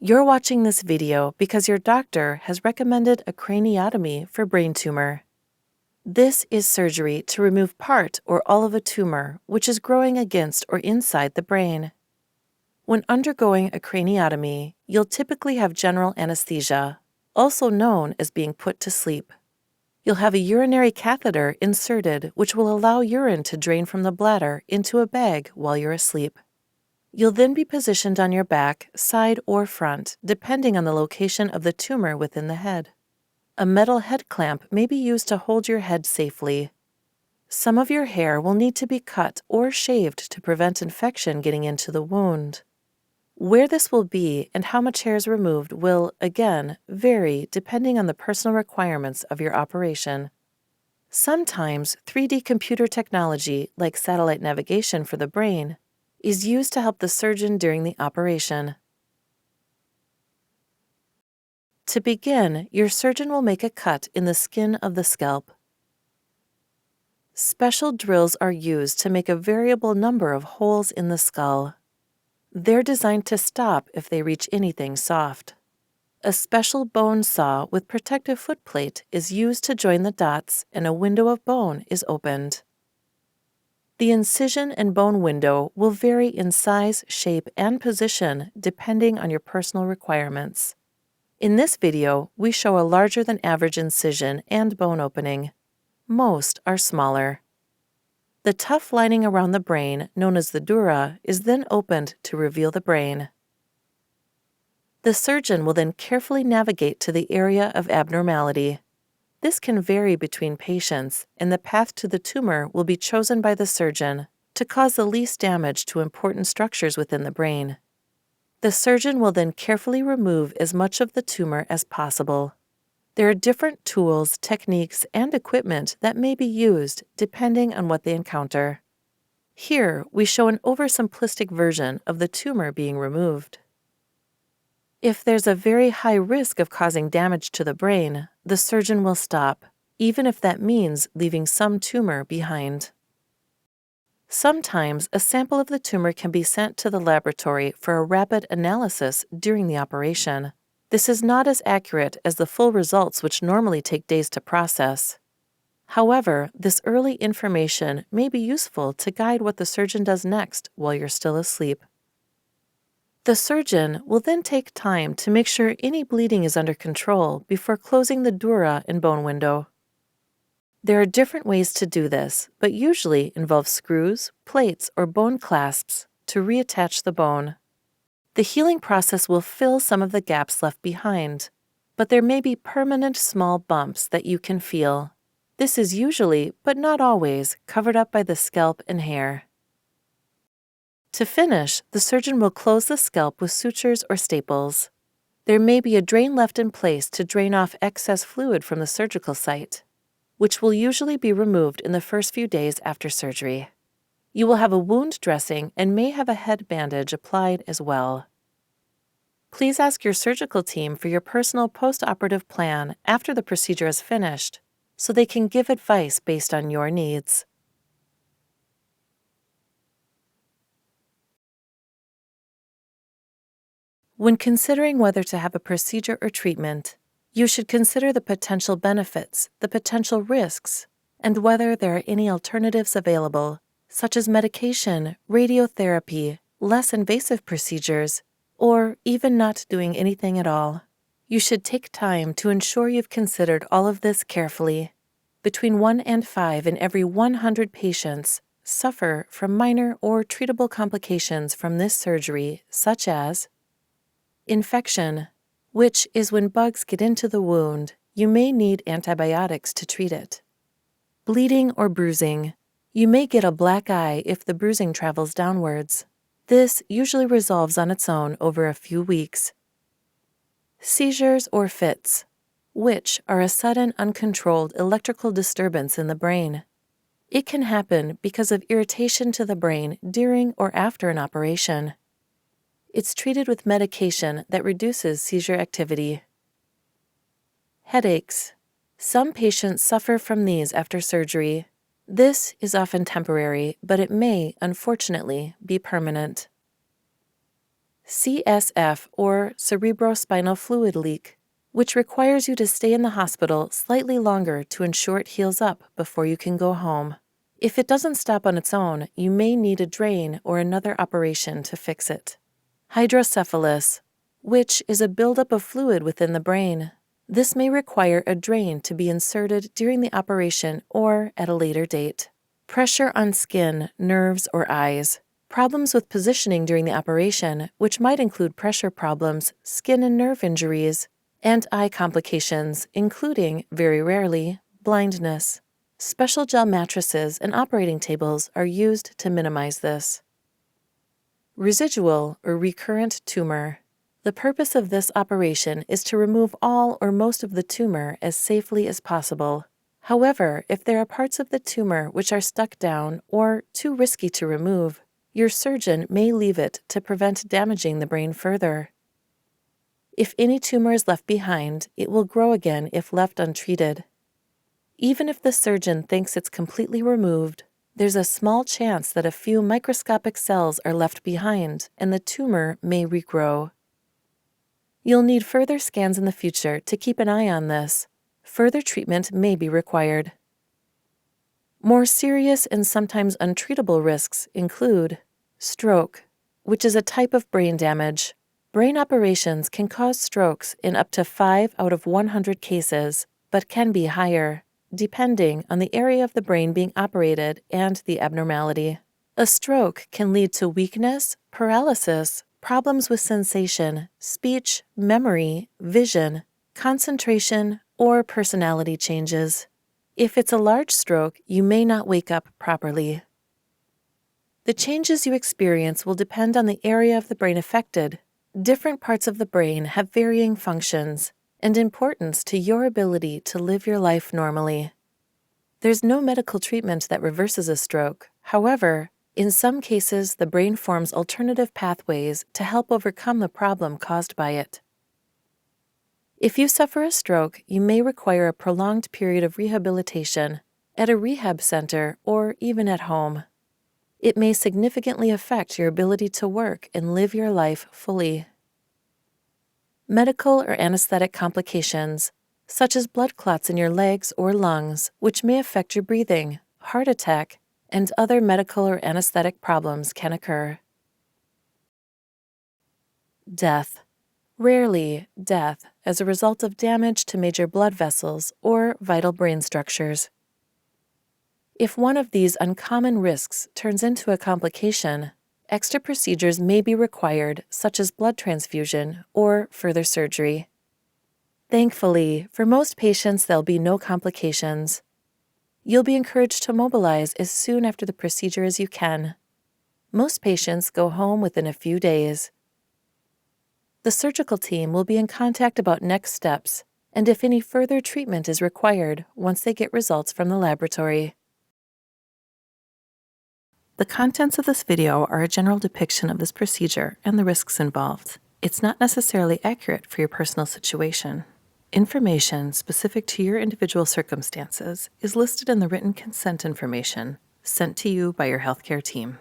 You're watching this video because your doctor has recommended a craniotomy for brain tumor. This is surgery to remove part or all of a tumor which is growing against or inside the brain. When undergoing a craniotomy, you'll typically have general anesthesia, also known as being put to sleep. You'll have a urinary catheter inserted which will allow urine to drain from the bladder into a bag while you're asleep. You'll then be positioned on your back, side or front, depending on the location of the tumor within the head. A metal head clamp may be used to hold your head safely. Some of your hair will need to be cut or shaved to prevent infection getting into the wound. Where this will be and how much hair is removed will, again, vary depending on the personal requirements of your operation. Sometimes 3D computer technology, like satellite navigation for the brain, is used to help the surgeon during the operation. To begin, your surgeon will make a cut in the skin of the scalp. Special drills are used to make a variable number of holes in the skull. They're designed to stop if they reach anything soft. A special bone saw with protective footplate is used to join the dots and a window of bone is opened. The incision and bone window will vary in size, shape, and position depending on your personal requirements. In this video, we show a larger than average incision and bone opening. Most are smaller. The tough lining around the brain, known as the dura, is then opened to reveal the brain. The surgeon will then carefully navigate to the area of abnormality. This can vary between patients, and the path to the tumor will be chosen by the surgeon to cause the least damage to important structures within the brain. The surgeon will then carefully remove as much of the tumor as possible. There are different tools, techniques, and equipment that may be used depending on what they encounter. Here, we show an oversimplistic version of the tumor being removed. If there's a very high risk of causing damage to the brain, the surgeon will stop, even if that means leaving some tumor behind. Sometimes a sample of the tumor can be sent to the laboratory for a rapid analysis during the operation. This is not as accurate as the full results, which normally take days to process. However, this early information may be useful to guide what the surgeon does next while you're still asleep. The surgeon will then take time to make sure any bleeding is under control before closing the dura and bone window. There are different ways to do this, but usually involve screws, plates, or bone clasps to reattach the bone. The healing process will fill some of the gaps left behind, but there may be permanent small bumps that you can feel. This is usually, but not always, covered up by the scalp and hair. To finish, the surgeon will close the scalp with sutures or staples. There may be a drain left in place to drain off excess fluid from the surgical site, which will usually be removed in the first few days after surgery. You will have a wound dressing and may have a head bandage applied as well. Please ask your surgical team for your personal post-operative plan after the procedure is finished, so they can give advice based on your needs. When considering whether to have a procedure or treatment, you should consider the potential benefits, the potential risks, and whether there are any alternatives available, such as medication, radiotherapy, less invasive procedures, or even not doing anything at all. You should take time to ensure you've considered all of this carefully. Between 1 and 5 in every 100 patients suffer from minor or treatable complications from this surgery, such as infection, which is when bugs get into the wound. You may need antibiotics to treat it. Bleeding or bruising. You may get a black eye if the bruising travels downwards. This usually resolves on its own over a few weeks. Seizures or fits, which are a sudden uncontrolled electrical disturbance in the brain. It can happen because of irritation to the brain during or after an operation. It's treated with medication that reduces seizure activity. Headaches. Some patients suffer from these after surgery. This is often temporary, but it may, unfortunately, be permanent. CSF or cerebrospinal fluid leak, which requires you to stay in the hospital slightly longer to ensure it heals up before you can go home. If it doesn't stop on its own, you may need a drain or another operation to fix it. Hydrocephalus, which is a buildup of fluid within the brain. This may require a drain to be inserted during the operation or at a later date. Pressure on skin, nerves, or eyes. Problems with positioning during the operation, which might include pressure problems, skin and nerve injuries, and eye complications, including, very rarely, blindness. Special gel mattresses and operating tables are used to minimize this. Residual or recurrent tumor. The purpose of this operation is to remove all or most of the tumor as safely as possible. However, if there are parts of the tumor which are stuck down or too risky to remove, your surgeon may leave it to prevent damaging the brain further. If any tumor is left behind, it will grow again if left untreated. Even if the surgeon thinks it's completely removed, there's a small chance that a few microscopic cells are left behind and the tumor may regrow. You'll need further scans in the future to keep an eye on this. Further treatment may be required. More serious and sometimes untreatable risks include stroke, which is a type of brain damage. Brain operations can cause strokes in up to 5 out of 100 cases, but can be higher, depending on the area of the brain being operated and the abnormality. A stroke can lead to weakness, paralysis, problems with sensation, speech, memory, vision, concentration, or personality changes. If it's a large stroke, you may not wake up properly. The changes you experience will depend on the area of the brain affected. Different parts of the brain have varying functions and importance to your ability to live your life normally. There's no medical treatment that reverses a stroke. However, in some cases, the brain forms alternative pathways to help overcome the problem caused by it. If you suffer a stroke, you may require a prolonged period of rehabilitation at a rehab center or even at home. It may significantly affect your ability to work and live your life fully. Medical or anesthetic complications, such as blood clots in your legs or lungs, which may affect your breathing, heart attack, and other medical or anesthetic problems can occur. Death. Rarely, death as a result of damage to major blood vessels or vital brain structures. If one of these uncommon risks turns into a complication, extra procedures may be required, such as blood transfusion or further surgery. Thankfully, for most patients, there'll be no complications. You'll be encouraged to mobilize as soon after the procedure as you can. Most patients go home within a few days. The surgical team will be in contact about next steps and if any further treatment is required once they get results from the laboratory. The contents of this video are a general depiction of this procedure and the risks involved. It's not necessarily accurate for your personal situation. Information specific to your individual circumstances is listed in the written consent information sent to you by your healthcare team.